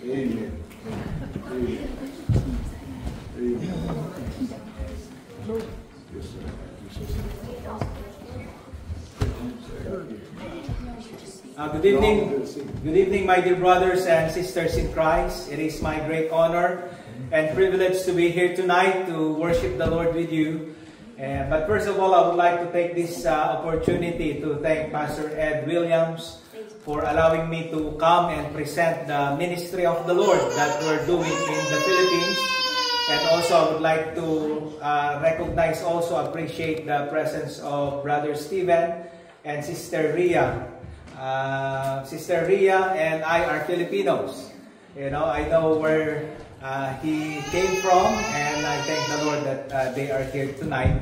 Amen. Amen. Amen. Yes, sir. Good evening, my dear brothers and sisters in Christ. It is my great honor and privilege to be here tonight to worship the Lord with you. But first of all, I would like to take this opportunity to thank Pastor Ed Williams for allowing me to come and present the ministry of the Lord that we're doing in the Philippines. And also, I would like to recognize, also appreciate the presence of Brother Steven and Sister Ria. Sister Ria and I are Filipinos. You know, I know where he came from, and I thank the Lord that they are here tonight.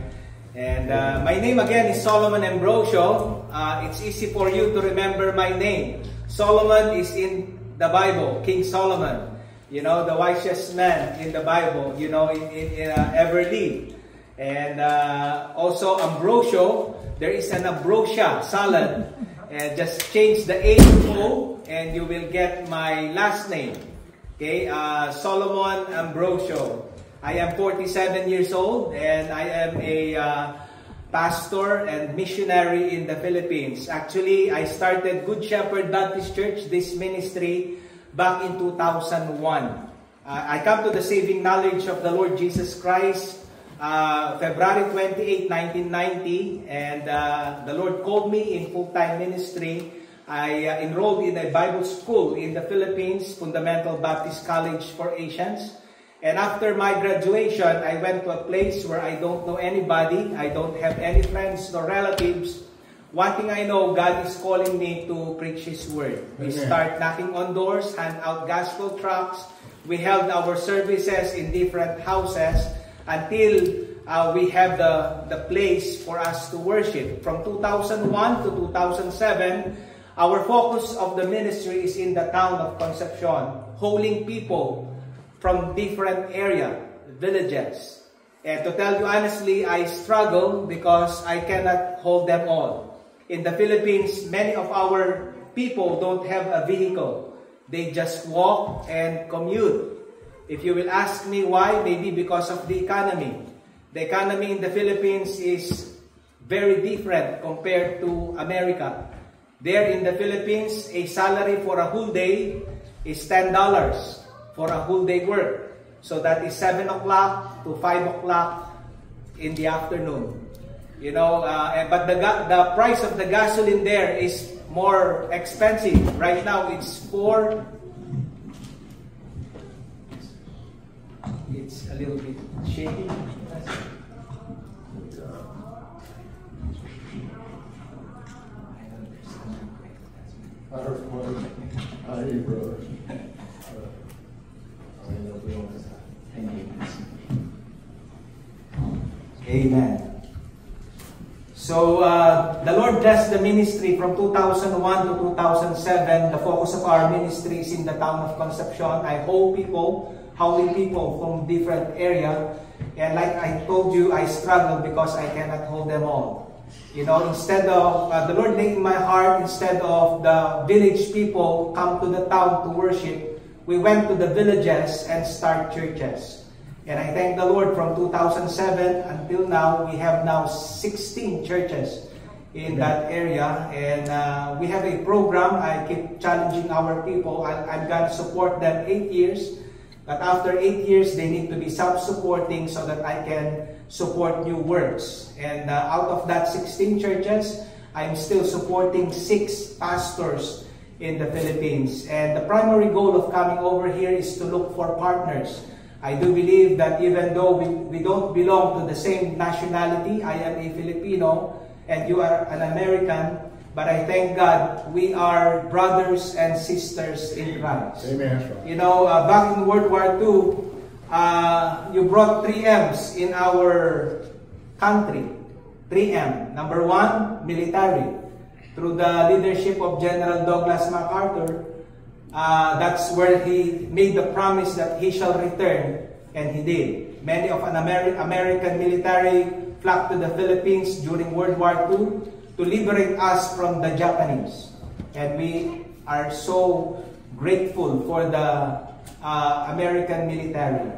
And my name again is Solomon Ambrosio. It's easy for you to remember my name. Solomon is in the Bible, King Solomon. You know, the wisest man in the Bible, you know, in ever lived. And also Ambrosio, there is an ambrosia salad. And just change the A to O, and you will get my last name. Okay, Solomon Ambrosio. I am 47 years old, and I am a pastor and missionary in the Philippines. Actually, I started Good Shepherd Baptist Church, this ministry, back in 2001. I come to the saving knowledge of the Lord Jesus Christ February 28, 1990, and the Lord called me in full-time ministry. I enrolled in a Bible school in the Philippines, Fundamental Baptist College for Asians. And after my graduation, I went to a place where I don't know anybody. I don't have any friends nor relatives. One thing I know, God is calling me to preach His Word. We start knocking on doors, hand out gospel tracts. We held our services in different houses until we have the place for us to worship. From 2001 to 2007, our focus of the ministry is in the town of Concepcion, hauling people from different villages. And to tell you honestly, I struggle because I cannot hold them all. In the Philippines, many of our people don't have a vehicle. They just walk and commute. If you will ask me why, maybe because of the economy. The economy in the Philippines is very different compared to America. There in the Philippines, a salary for a whole day is $10 for a whole day work. So that is 7 o'clock to 5 o'clock in the afternoon. You know, but the price of the gasoline there is more expensive. Right now, it's It's a little bit shaky. I heard from one. I hear you, brother. Amen. So, the Lord blessed the ministry from 2001 to 2007. The focus of our ministry is in the town of Concepcion. I hold people, hauling people from different area. And like I told you, I struggle because I cannot hold them all. You know, instead of, the Lord laid in my heart, instead of the village people come to the town to worship, we went to the villages and start churches. And I thank the Lord, from 2007 until now, we have now 16 churches in that area. And we have a program. I keep challenging our people. I'm going to support them 8 years. But after 8 years, they need to be self-supporting so that I can support new works. And out of that 16 churches, I'm still supporting 6 pastors in the Philippines. And the primary goal of coming over here is to look for partners. I do believe that even though we don't belong to the same nationality, I am a Filipino and you are an American, but I thank God we are brothers and sisters in Christ. Amen. You know, back in World War II, you brought 3 M's in our country. 3M. Number 1, military. Through the leadership of General Douglas MacArthur, that's where he made the promise that he shall return, and he did. Many of an American military flocked to the Philippines during World War II to liberate us from the Japanese. And we are so grateful for the American military.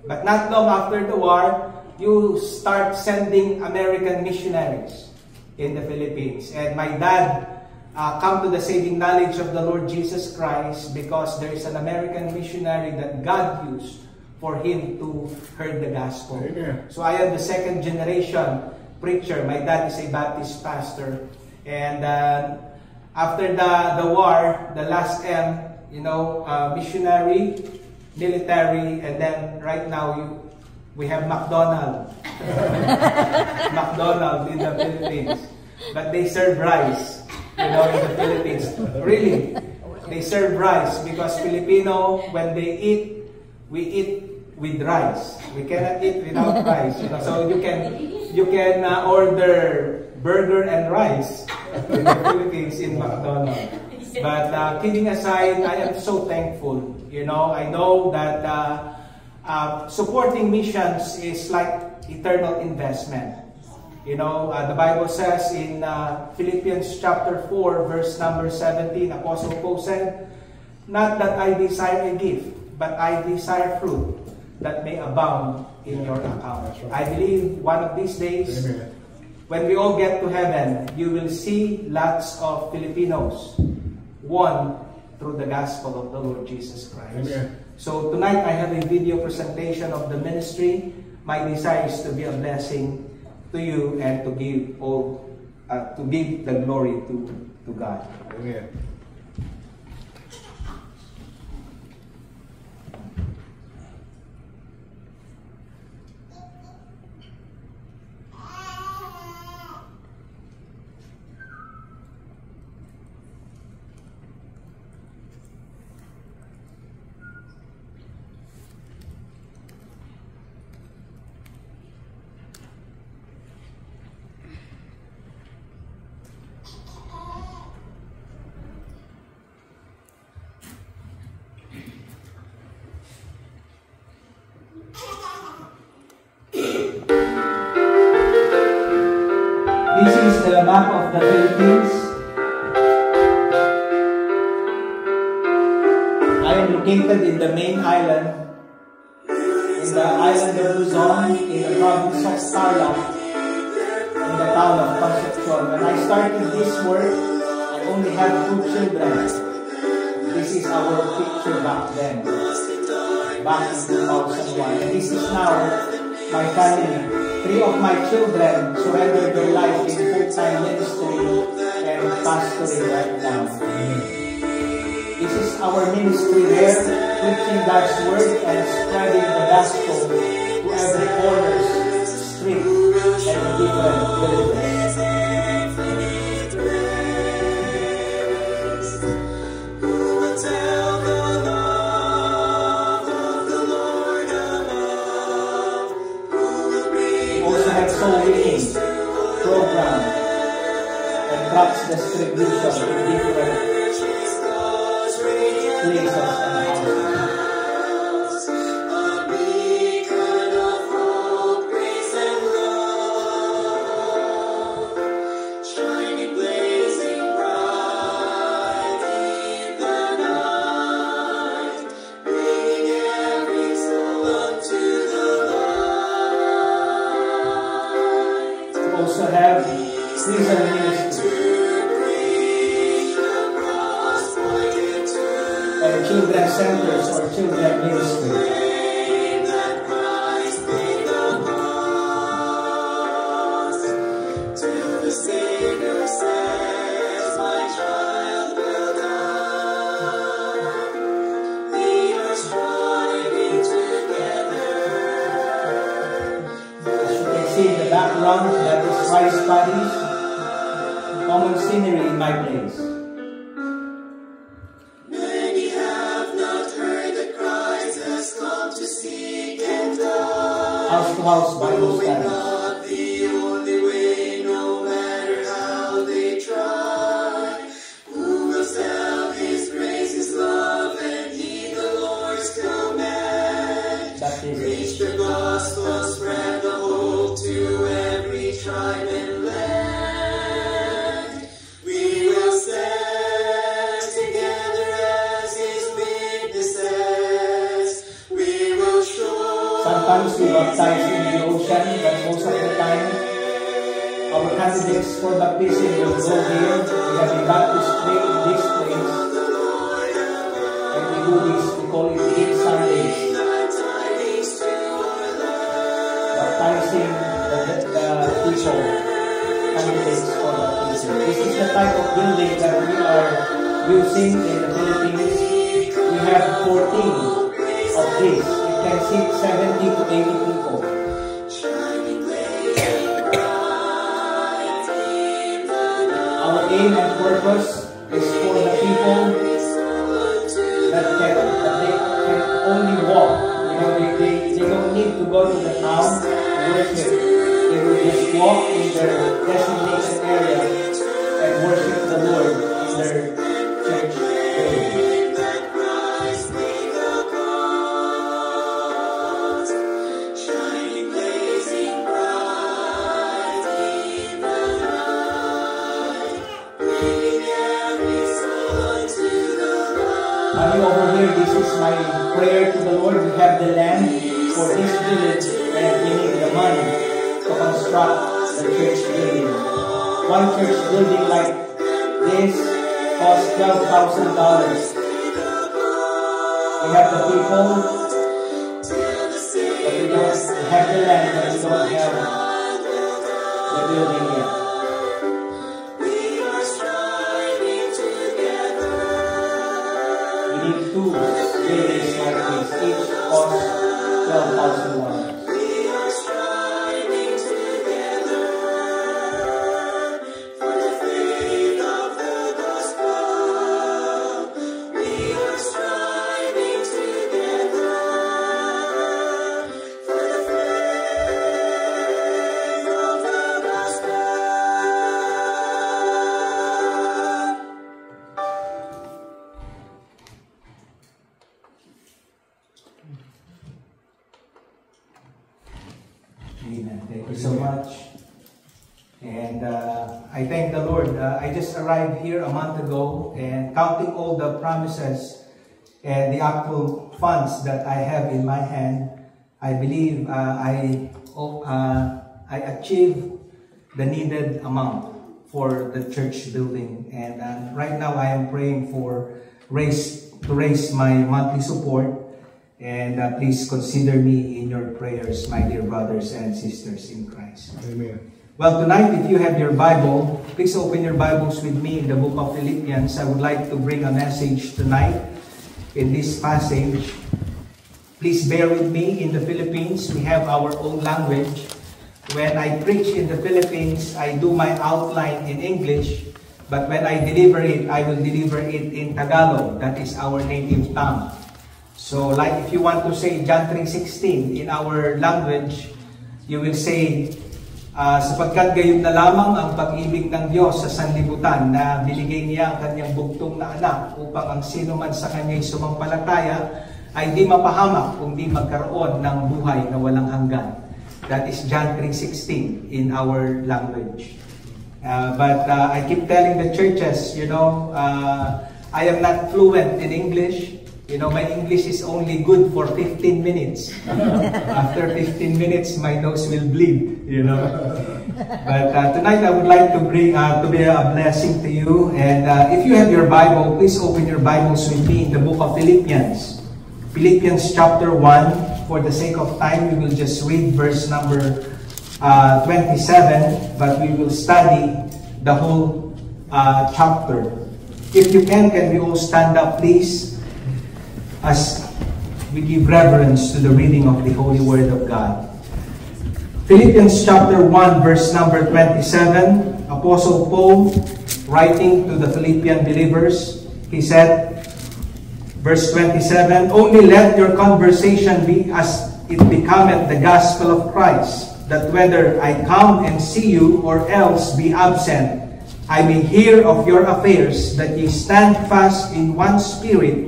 But not long after the war, you start sending American missionaries in the Philippines. And my dad come to the saving knowledge of the Lord Jesus Christ because there is an American missionary that God used for him to heard the gospel. Amen. So I am the second generation preacher. My dad is a Baptist pastor. And after the war, the last M, missionary, military, and then right now we have McDonald's. McDonald's in the Philippines. But they serve rice, in the Philippines. Really, they serve rice because Filipino, when they eat, we eat with rice. We cannot eat without rice. So you can order burger and rice in the Philippines in McDonald's. But kidding aside, I am so thankful. I know that supporting missions is like eternal investment. The Bible says in Philippians chapter 4, verse number 17, Apostle Paul said, "Not that I desire a gift, but I desire fruit that may abound in your account." I believe one of these days, Amen. when we all get to heaven, you will see lots of Filipinos won through the gospel of the Lord Jesus Christ. Amen. So tonight I have a video presentation of the ministry. My desire is to be a blessing to you and to give the glory to God. Amen. This is the map of the Philippines. I am located in the main island, in the island of Luzon, in the province of Tarlac, in the town of Concepcion. When I started this work, I only had 2 children. This is our picture back then, back in 2001. And this is now my family. 3 of my children surrendered their life in full-time ministry and pastoring right now. This is our ministry there, preaching God's word and spreading the gospel to every corner, street, and different villages. Soul winning program and tracks distribution in different places and houses. Also have prison ministry and children centers or children ministry. In the background, that is rice paddies, common scenery in my place. Many have not heard the cries has come to seek and die. House to house Bible studies. Not the only way, no matter how they try. Who will sell His grace, His love, and heed the Lord's command? Preach the gospel, spread the hope to every tribe and land. We will stand together as His our candidates for baptism will go here. We have been baptized in this place. And we do this, we call it Eight Sundays. Baptizing the people, candidates for baptism. This is the type of building that we are using in the Philippines. We have 14 of these. It can seat 70 to 80 people. Our aim and purpose is for the people that they can only walk. You know, they don't need to go to the town to worship. They will just walk in their designated area and worship the Lord in their church building. Over here, this is my prayer to the Lord. We have the land for this village and we need the money to construct the church building. One church building like this costs $12,000. We have the people, but we don't have the land, but we don't have the building yet. Two buildings like this, each cost $12,000. Amen. Thank you so much. And I thank the Lord. I just arrived here a month ago and counting all the promises and the actual funds that I have in my hand, I believe I achieved the needed amount for the church building. And right now I am praying to raise my monthly support. And please consider me in your prayers, my dear brothers and sisters in Christ. Amen. Well, tonight, if you have your Bible, please open your Bibles with me in the book of Philippians. I would like to bring a message tonight in this passage. Please bear with me. In the Philippines, we have our own language. When I preach in the Philippines, I do my outline in English. But when I deliver it, I will deliver it in Tagalog. That is our native tongue. So, like if you want to say John 3:16 in our language, you will say, sapagkat gayon na lamang ang pag-ibig ng Diyos sa sanlibutan na binigay niya ang kanyang bugtong na anak upang ang sino man sa kanya'y sumampalataya ay di mapahamak kundi magkaroon ng buhay na walang hanggan. That is John 3:16 in our language. But I keep telling the churches, you know, I am not fluent in English. You know, my English is only good for 15 minutes. After 15 minutes, my nose will bleed, you know. But tonight, I would like to bring to be a blessing to you. And if you have your Bible, please open your Bibles with me in the book of Philippians. Philippians chapter 1. For the sake of time, we will just read verse number 27. But we will study the whole chapter. If you can we all stand up, please? As we give reverence to the reading of the Holy Word of God. Philippians chapter 1, verse number 27, Apostle Paul, writing to the Philippian believers, he said, verse 27, only let your conversation be as it becometh the gospel of Christ, that whether I come and see you or else be absent, I may hear of your affairs, that ye stand fast in one spirit,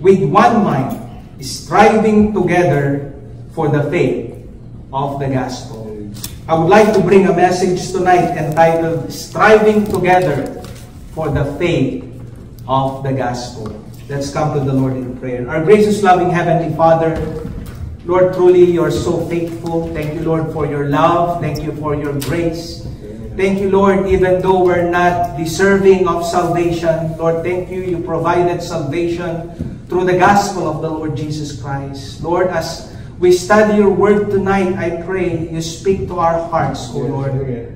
with one mind, striving together for the faith of the gospel. I would like to bring a message tonight entitled, Striving Together for the Faith of the Gospel. Let's come to the Lord in prayer. Our gracious, loving Heavenly Father, Lord, truly you are so faithful. Thank you, Lord, for your love. Thank you for your grace. Thank you, Lord, even though we're not deserving of salvation. Lord, thank you. You provided salvation through the gospel of the Lord Jesus Christ. Lord, as we study your word tonight, I pray you speak to our hearts, O Lord.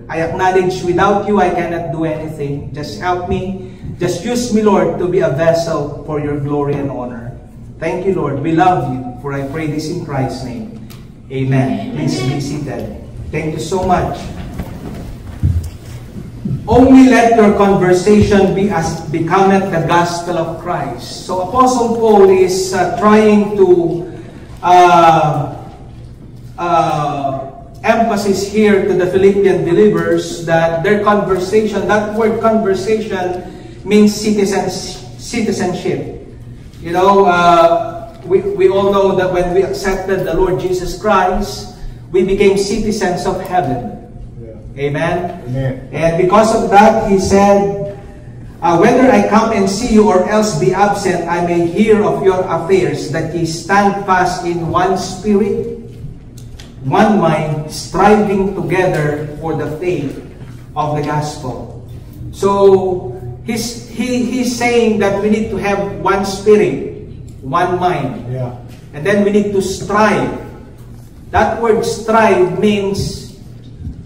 I acknowledge without you I cannot do anything. Just help me. Just use me, Lord, to be a vessel for your glory and honor. Thank you, Lord. We love you, for I pray this in Christ's name. Amen. Please be seated. Thank you so much. Only let your conversation be as becometh the gospel of Christ. So Apostle Paul is trying to emphasis here to the Philippian believers that their conversation, that word conversation means citizenship. You know, we all know that when we accepted the Lord Jesus Christ, we became citizens of heaven. Yeah. Amen? Amen. And because of that, he said, whether I come and see you or else be absent, I may hear of your affairs, that ye stand fast in one spirit, one mind, striving together for the faith of the gospel. So, he's saying that we need to have one spirit, one mind. Yeah. And then we need to strive. That word strive means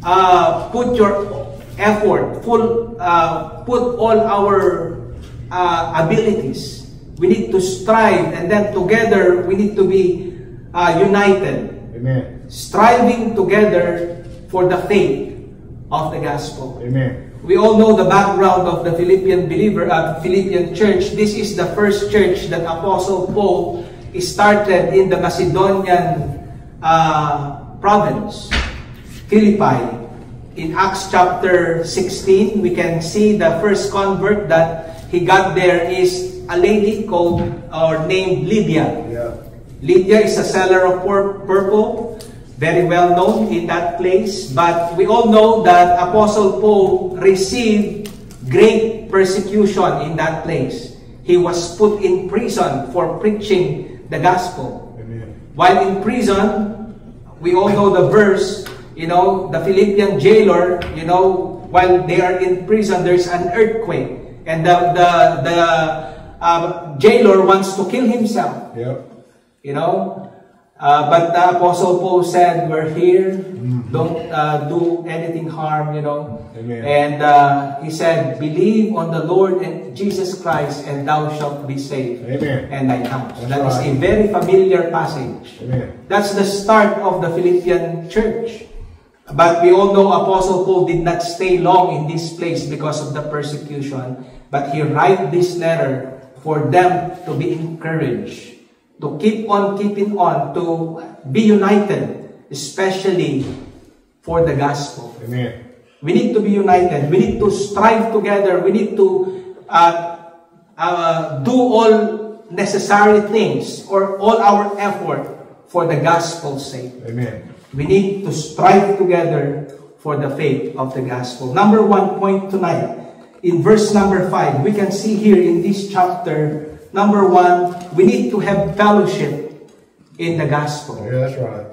put your effort, put all our abilities. We need to strive, and then together we need to be united. Amen. Striving together for the faith of the gospel. Amen. We all know the background of the Philippian church. This is the first church that Apostle Paul started in the Macedonian province, Philippi. In Acts chapter 16, we can see the first convert that he got there is a lady called or named Lydia. Yeah. Lydia is a seller of purple, very well known in that place. But we all know that Apostle Paul received great persecution in that place. He was put in prison for preaching the gospel. Amen. While in prison, we all know the verse, you know, the Philippian jailer, you know, while they are in prison, there's an earthquake. And the jailer wants to kill himself. Yep. You know, but the Apostle Paul said, we're here, don't do anything harm, you know. Amen. And he said, believe on the Lord and Jesus Christ, and thou shalt be saved. Amen. And thy house. That is a very familiar passage. Amen. That's the start of the Philippian church. But we all know Apostle Paul did not stay long in this place because of the persecution. But he wrote this letter for them to be encouraged, to keep on keeping on, to be united, especially for the gospel. Amen. We need to be united. We need to strive together. We need to do all necessary things or all our effort for the gospel's sake. Amen. We need to strive together for the faith of the gospel. Number 1 point tonight, in verse number 5, we can see here in this chapter, number 1, we need to have fellowship in the gospel. Yeah, that's right.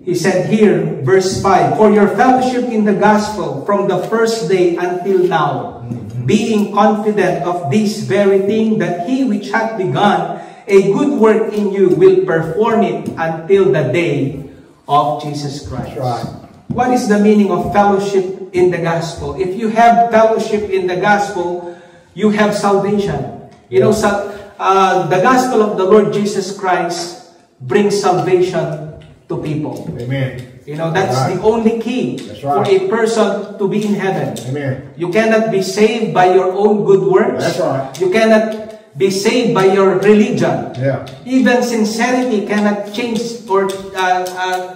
He said here, verse 5, for your fellowship in the gospel from the first day until now, being confident of this very thing, that he which hath begun a good work in you will perform it until the day of Jesus Christ. Right. What is the meaning of fellowship in the gospel? If you have fellowship in the gospel, you have salvation. You know, the gospel of the Lord Jesus Christ brings salvation to people. Amen. You know, that's right. The only key for a person to be in heaven. Amen. You cannot be saved by your own good works. That's right. You cannot be saved by your religion. Yeah. Even sincerity cannot change or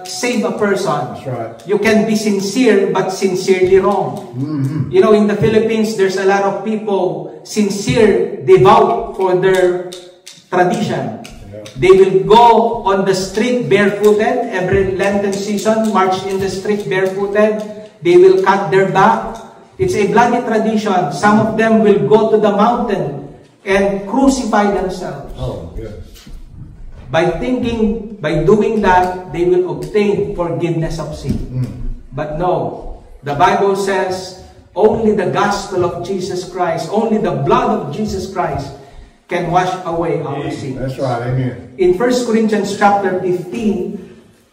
save a person. That's right. You can be sincere, but sincerely wrong. Mm-hmm. You know, in the Philippines, there's a lot of people sincere, devout for their tradition. Yeah. They will go on the street barefooted every Lenten season, march in the street barefooted. They will cut their back. It's a bloody tradition. Some of them will go to the mountain and crucify themselves. Oh, yes. By doing that, they will obtain forgiveness of sin. But no, the Bible says, Only the gospel of Jesus Christ, only the blood of Jesus Christ can wash away our sins. That's right. Amen. In 1 Corinthians chapter 15,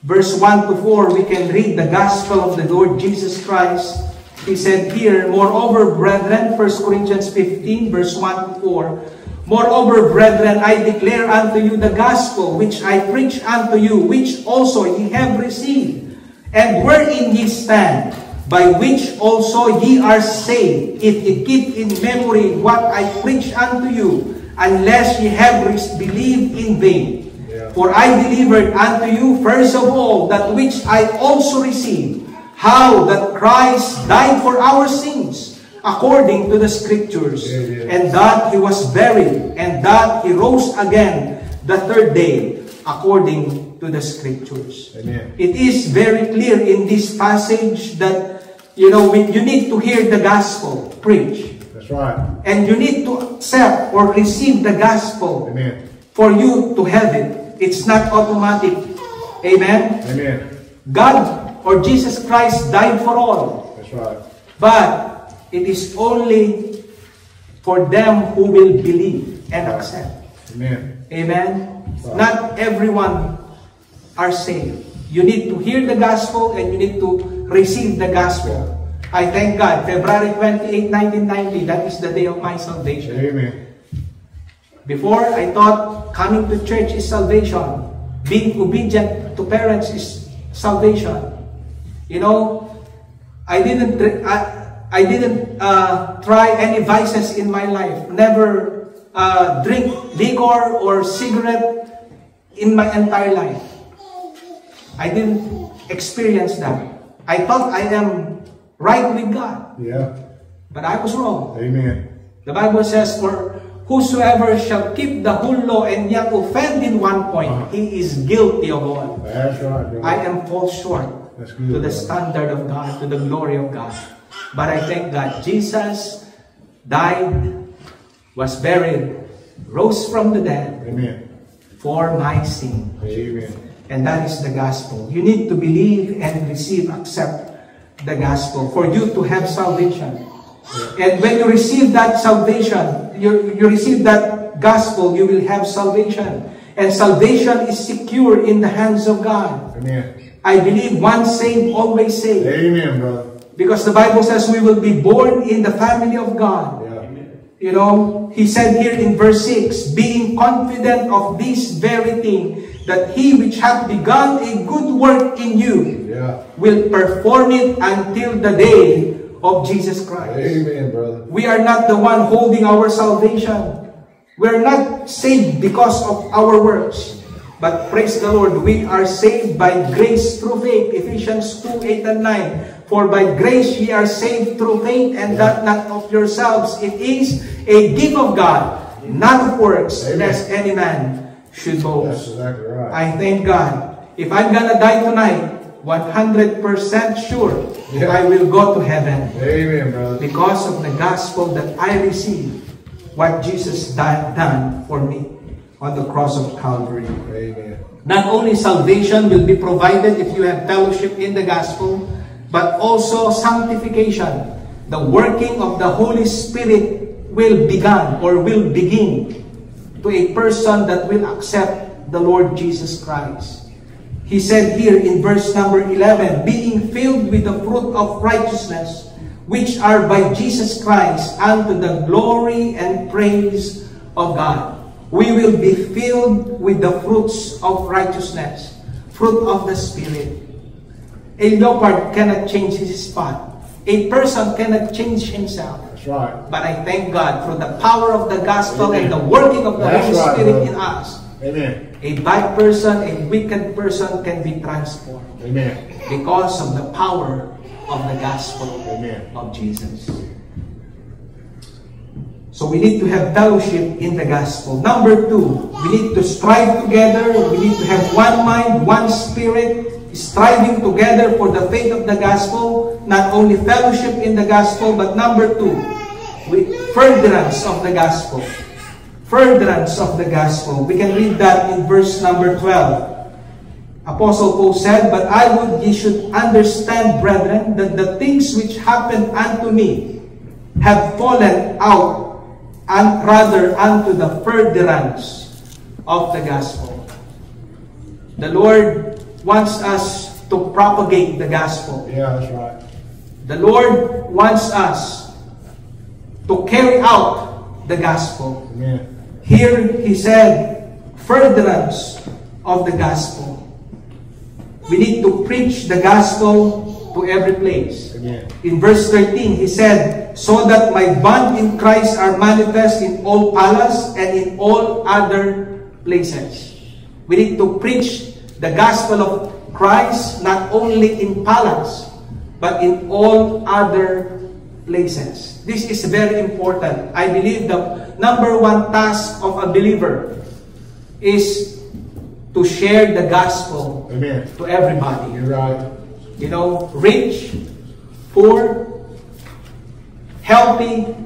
verse 1 to 4, we can read the gospel of the Lord Jesus Christ. He said here, moreover, brethren, 1 Corinthians 15, verse 1 to 4, moreover, brethren, I declare unto you the gospel which I preach unto you, which also ye have received, and wherein ye stand, by which also ye are saved, if ye keep in memory what I preach unto you, unless ye have believed in vain. Yeah. For I delivered unto you first of all that which I also received, how that Christ died for our sins, according to the Scriptures, and that He was buried, and that He rose again the third day, according to the Scriptures. Amen. It is very clear in this passage that, you need to hear the gospel preached. That's right. And you need to accept or receive the gospel. Amen. For you to have it. It's not automatic. Amen? Amen. God or Jesus Christ died for all. That's right. But it is only for them who will believe and accept. Amen. Amen? Right. Not everyone are saved. You need to hear the gospel and you need to receive the gospel. I thank God. February 28, 1990, that is the day of my salvation. Amen. Before, I thought coming to church is salvation. Being obedient to parents is salvation. I didn't try any vices in my life. Never drink liquor or cigarette in my entire life. I didn't experience that. I thought I am right with God. Yeah. But I was wrong. Amen. The Bible says, for whosoever shall keep the whole law and yet offend in one point, he is guilty of all. That's right. Brother. I am fall short That's good, to the brother. standard of God, to the glory of God. But I thank God. Jesus died, was buried, rose from the dead Amen. for my sin. Amen. And that is the gospel. You need to believe and receive, accept the gospel for you to have salvation. And when you receive that salvation, you receive that gospel, you will have salvation. And salvation is secure in the hands of God. Amen. I believe once saved, always saved. Amen, brother. Because the Bible says we will be born in the family of God. Yeah. He said here in verse 6, being confident of this very thing, that He which hath begun a good work in you Yeah. will perform it until the day of Jesus Christ. Amen, brother. We are not the one holding our salvation. We are not saved because of our works. But praise the Lord, we are saved by grace through faith. Ephesians 2, 8 and 9. For by grace ye are saved through faith, and that not of yourselves. It is a gift of God, not of works, Amen. lest any man should That's boast. exactly right. I thank God. If I'm gonna die tonight, 100% sure Yeah. I will go to heaven. Amen, brother. Because of the gospel that I received, what Jesus done for me on the cross of Calvary. Amen. Not only salvation will be provided if you have fellowship in the gospel, but also sanctification. The working of the Holy Spirit will begin to a person that will accept the Lord Jesus Christ. He said here in verse number 11, being filled with the fruit of righteousness, which are by Jesus Christ, unto the glory and praise of God. We will be filled with the fruits of righteousness, fruit of the Spirit. A leopard cannot change his spot. A person cannot change himself. That's right. But I thank God for the power of the gospel and the working of the That's Holy right, Spirit brother. in us. Amen. A bad person, a wicked person can be transformed Amen. because of the power of the gospel Amen. of Jesus. So we need to have fellowship in the gospel. Number 2, we need to strive together. We need to have one mind, one spirit, striving together for the faith of the gospel. Not only fellowship in the gospel, but number 2, furtherance of the gospel. Furtherance of the gospel. We can read that in verse number 12. Apostle Paul said, "But I would ye should understand, brethren, that the things which happened unto me have fallen out, and rather unto the furtherance of the gospel." The Lord wants us to propagate the gospel. Yeah, that's right. The Lord wants us to carry out the gospel. Amen. Here he said, furtherance of the gospel. We need to preach the gospel to every place. Amen. In verse 13, he said, "So that my bond in Christ are manifest in all palace and in all other places." We need to preach the gospel of Christ not only in palace, but in all other places. This is very important. I believe the number one task of a believer is to share the gospel Amen. to everybody. You're right. You know, rich, poor, healthy,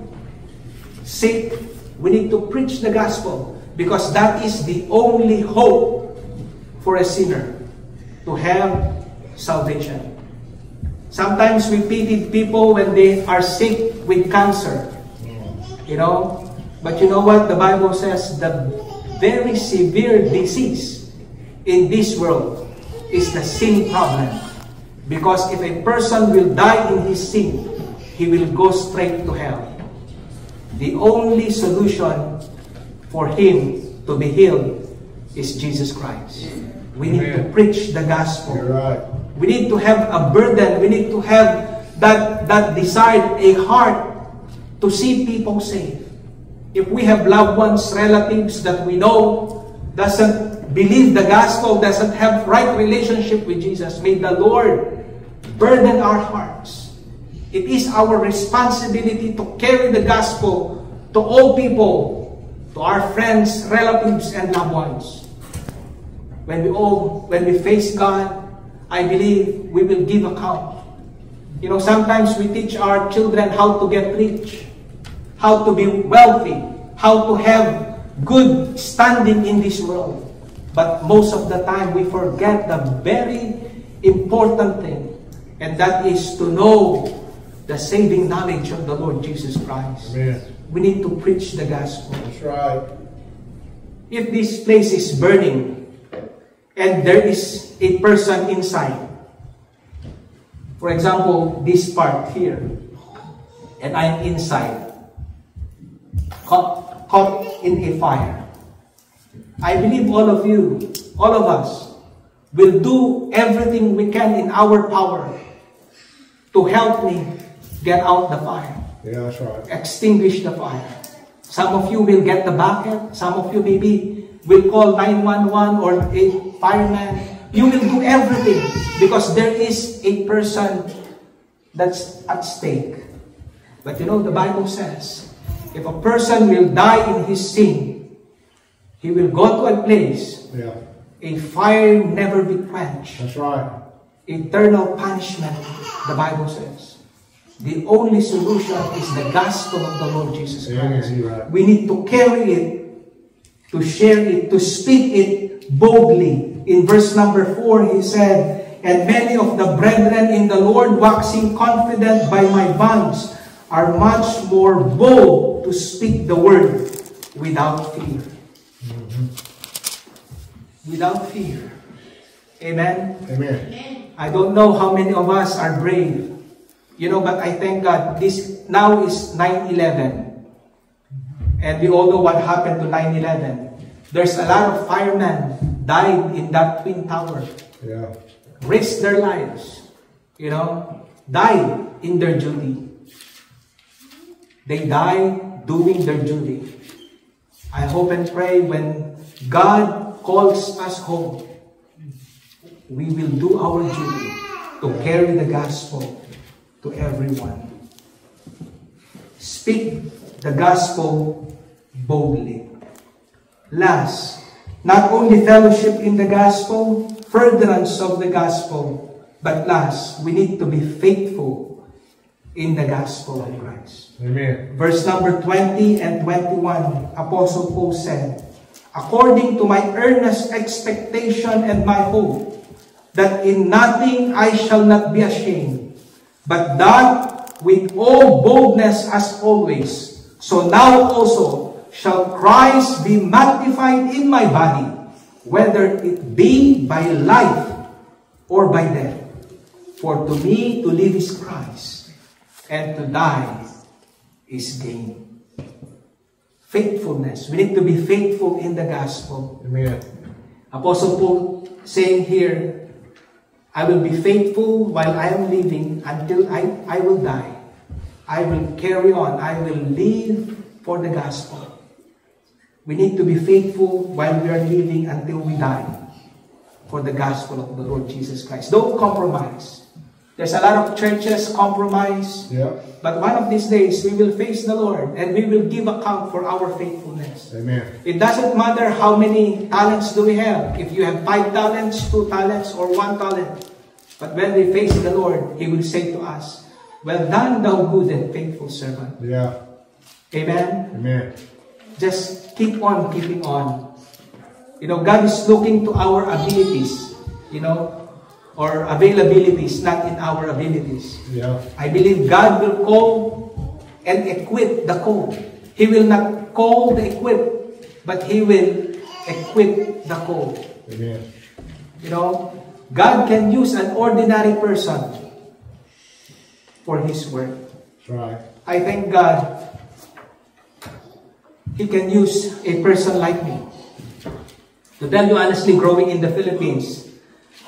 sick. We need to preach the gospel because that is the only hope for a sinner to have salvation. Sometimes we pity people when they are sick with cancer. You know, but you know what? The Bible says the very severe disease in this world is the sin problem. Because if a person will die in his sin, he will go straight to hell. The only solution for him to be healed is Jesus Christ. We need to preach the gospel. You're right. We need to have a burden. We need to have that desire, a heart to see people saved. If we have loved ones, relatives that we know doesn't believe the gospel, doesn't have right relationship with Jesus, may the Lord burden our hearts. It is our responsibility to carry the gospel to all people, to our friends, relatives, and loved ones. When we face God, I believe we will give account. You know, sometimes we teach our children how to get rich, how to be wealthy, how to have good standing in this world. But most of the time, we forget the very important thing, and that is to know the saving knowledge of the Lord Jesus Christ. Amen. We need to preach the gospel. That's right. If this place is burning, and there is a person inside, for example, this part here, and I'm inside, caught in a fire. I believe all of you, all of us, will do everything we can in our power to help me get out the fire, Yeah, that's right. extinguish the fire. Some of you will get the bucket, some of you maybe will call 911 or a fireman. You will do everything because there is a person that's at stake. But you know, the Bible says, if a person will die in his sin, he will go to a place, Yeah, a fire never be quenched, that's right. eternal punishment, the Bible says. The only solution is the gospel of the Lord Jesus Christ. Amen. You're right. We need to carry it, to share it, to speak it boldly. In verse number 4, he said, "And many of the brethren in the Lord, waxing confident by my bonds, are much more bold to speak the word without fear." Without fear. Amen? Amen. I don't know how many of us are brave. You know, but I thank God, this now is 9/11. And we all know what happened to 9/11. There's a lot of firemen died in that Twin Tower. Yeah. Risked their lives. You know, died in their duty. They died doing their duty. I hope and pray when God calls us home, we will do our duty to carry the gospel to everyone. Speak the gospel boldly. Last, not only fellowship in the gospel, furtherance of the gospel, but last, we need to be faithful in the gospel of Christ. Amen. Verse number 20 and 21, Apostle Paul said, "According to my earnest expectation and my hope, that in nothing I shall not be ashamed, but that with all boldness as always, so now also shall Christ be magnified in my body, whether it be by life or by death. For to me to live is Christ, and to die is gain. Faithfulness. We need to be faithful in the gospel. Amen. Apostle Paul saying here, I will be faithful while I am living until I will die. I will carry on. I will live for the gospel. We need to be faithful while we are living until we die for the gospel of the Lord Jesus Christ. Don't compromise. There's a lot of churches compromise. Yeah. But one of these days, we will face the Lord and we will give account for our faithfulness. Amen. It doesn't matter how many talents do we have. If you have 5 talents, 2 talents, or 1 talent. But when we face the Lord, He will say to us, well done, thou good and faithful servant. Yeah. Amen? Amen. Just keep on keeping on. You know, God is looking to our abilities, you know, or availabilities, not in our abilities. Yeah. I believe God will call and equip the called. He will not call the equipped, but He will equip the called. Amen. You know, God can use an ordinary person for His work. That's right. I thank God He can use a person like me. To tell you honestly, growing in the Philippines,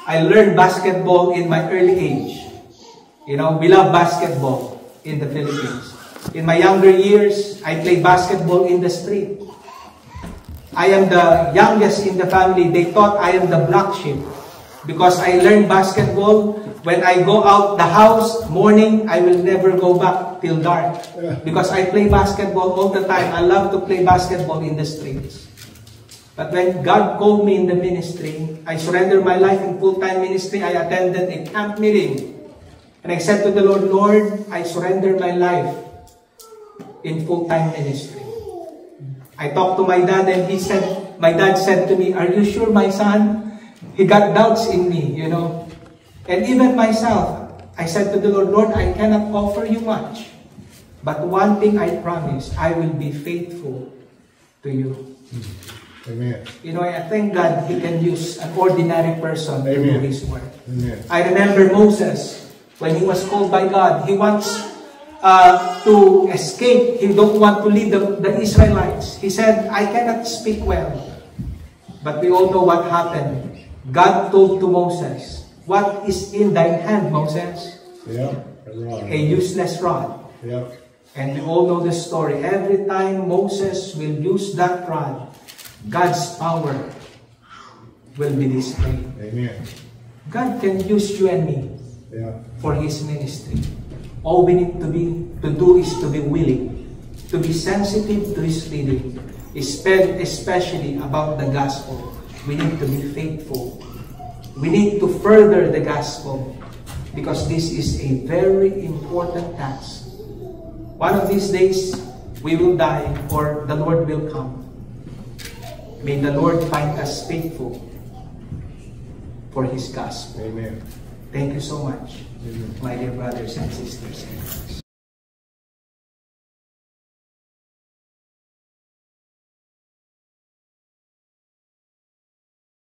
I learned basketball in my early age. You know, we love basketball in the Philippines. In my younger years, I played basketball in the street. I am the youngest in the family. They thought I am the black sheep because I learned basketball. When I go out the house, morning, I will never go back till dark. Because I play basketball all the time. I love to play basketball in the streets. But when God called me in the ministry, I surrendered my life in full-time ministry. I attended a camp meeting. And I said to the Lord, Lord, I surrender my life in full-time ministry. I talked to my dad and my dad said to me, are you sure, my son? He got doubts in me, you know. And even myself, I said to the Lord, Lord, I cannot offer you much. But one thing I promise, I will be faithful to you. Amen. You know, I thank God He can use an ordinary person to do His work. Amen. I remember Moses, when he was called by God, he wants to escape. He don't want to lead the Israelites. He said, I cannot speak well. But we all know what happened. God told to Moses, what is in thine hand, Moses? Yeah. A useless rod. Yeah. And we all know the story. Every time Moses will use that rod, God's power will be displayed. Amen. God can use you and me for His ministry. All we need to do is to be willing, to be sensitive to His leading, especially about the gospel. We need to be faithful. We need to further the gospel because this is a very important task. One of these days, we will die or the Lord will come. May the Lord find us faithful for His gospel. Amen. Thank you so much, Amen. my dear brothers and sisters in Christ.